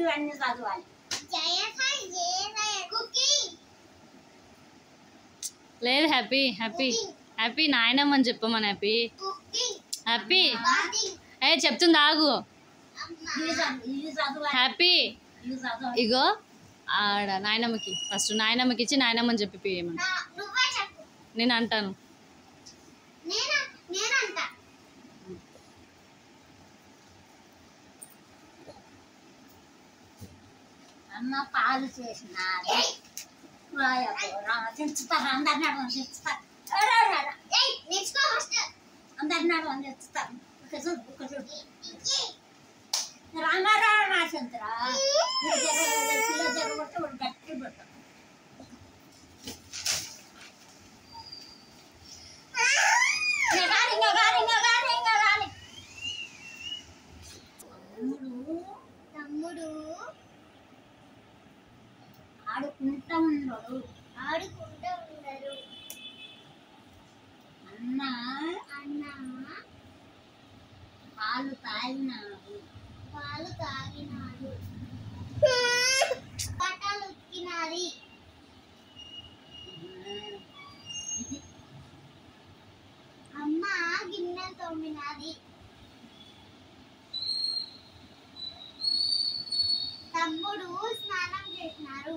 ఇవన్నీ చదవాలి. లేదు హ్యాపీ హ్యాపీ హ్యాపీ నాయనమ్మని చెప్పమని హ్యాపీ హ్యాపీ చెప్తుంది ఆగు. హ్యాపీ ఇగో ఆడ నాయనమ్మకి ఫస్ట్ నాయనమ్మకి ఇచ్చి నాయనమ్మని చెప్పి పియమని నేను అంటాను. అమ్మ పాలు చేసిన తెచ్చుతారు అందరినీ తెచ్చుతారు అందరినీ తెచ్చుతారు. రామారామచంద్ర పిల్ల జరగొట్టి గట్టి పెట్టారు. తమ్ముడు ఆడుకుంటా ఉన్నాడు. అన్న పాలు తాగినాడు. బట్టలు ఉతికినాది. అమ్మ గిన్నెలు తోమినాది. తమ్ముడు స్నానం చేసినారు.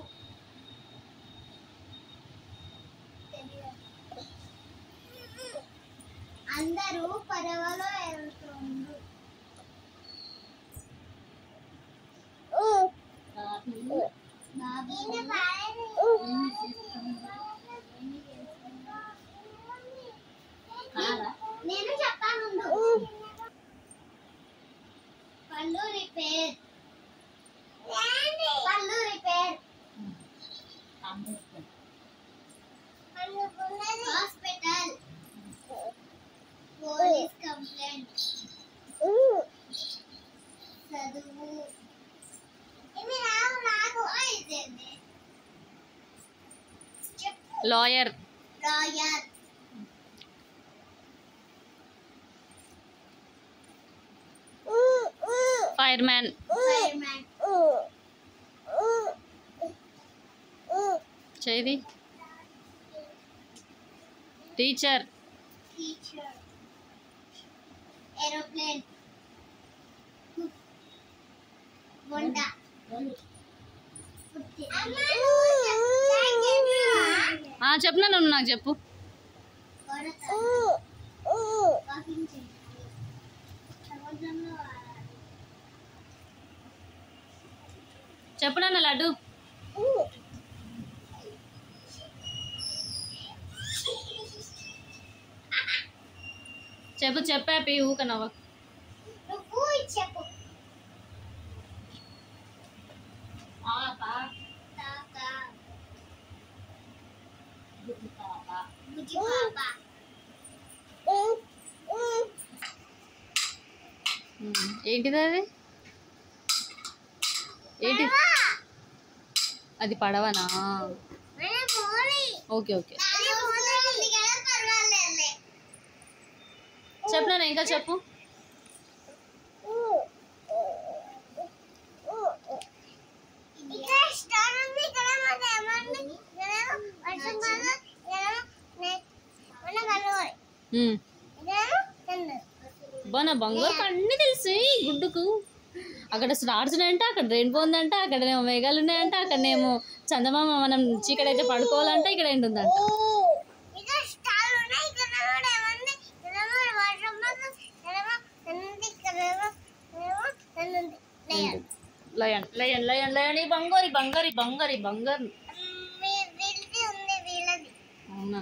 అందరూ పడవలో వెళ్తుండ్రు. నేను చెప్తాను. పళ్ళు రిపేర్ హాస్పిటల్ పోలీస్ కంప్లైంట్ చదువు లాయర్ ఫైర్మ్యాన్ చేది టీచర్ ఏరోప్లేన్ వంట చెప్పినా నువ్వు నాకు చెప్పు. చెప్పనా లడ్డు చెప్పు చెప్పాపి ఊకనవ్వ. చెప్పు ఏంటిది అది? ఏంటి అది? పడవనా? ఓకే ఓకే చెప్పనా ఇంకా చెప్పు. నా బంగారు అన్నీ తెలిసి గుడ్డుకు. అక్కడ స్టార్స్ ఉన్నాయంట, అక్కడ రెయిన్బో ఉందంట, అక్కడనేమో మేఘాలు ఉన్నాయంట, అక్కడనేమో చందమామ మనం చీకటైతే పడుకోవాలంట, ఇక్కడ ఏంటుందంట. లయన్ లయన్ లయన్ లయన్ బంగారి బంగారి బంగారి బంగారు. అవునా?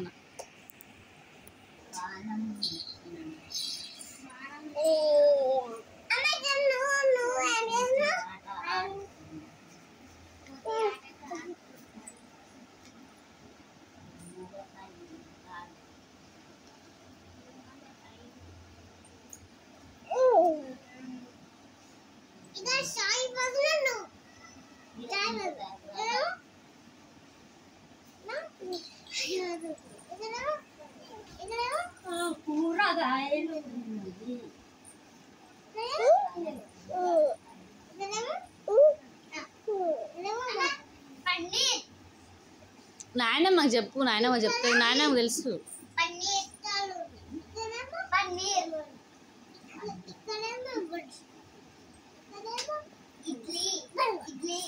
కూరగాయలు నాయనమ్మకి చెప్పు, నాయనమ్మ చెప్తుంది, నాయనమ్మకి తెలుసు. పన్నీర్ పన్నీర్ ఇడ్లీ ఇడ్లీ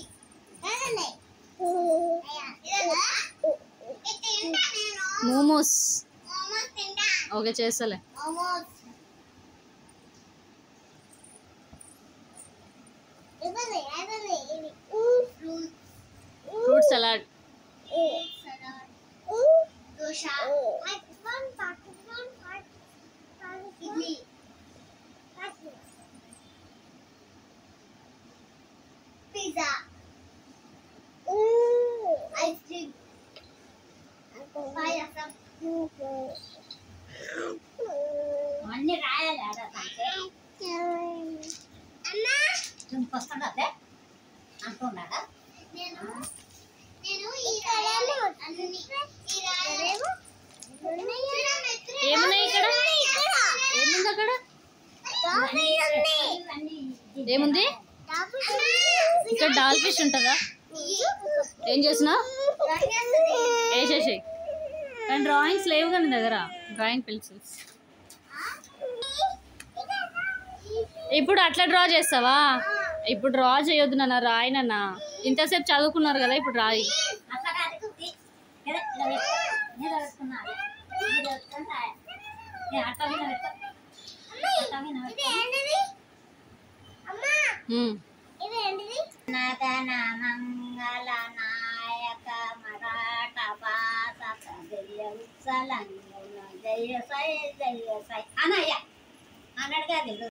మోమోస్. ఓకే చేస్తలే. Fruit salad. Dosa idli pizza ice cream payasam అన్ని రాయాలి అమ్మా వస్తుండే అంటున్నాడా నేను ఈ రాయాలి అన్ని ఈ రాయాలేమో ఏమున్నాయి ఇక్కడ? ఏముంది అక్కడ? ఏముంది ఇక్కడ? డాల్ ఫిష్ ఉంటుందా? ఏం చేసినా వేసేసి. కానీ డ్రాయింగ్స్ లేవు కానీ దగ్గర డ్రాయింగ్ పెన్సిల్స్. ఇప్పుడు అట్లా డ్రా చేస్తావా? ఇప్పుడు డ్రా చేయొద్దు నాన్న, రాయి నాన్న. ఇంతసేపు చదువుకున్నారు కదా, ఇప్పుడు రాయి. అట్లా కాదు పెట్టుకున్నాను అట్లా నదన మంగళ నాయక మరాఠ భాష జయ ఉత్సలంగున జయ సై అనయ్య అన్నాడు కాదు.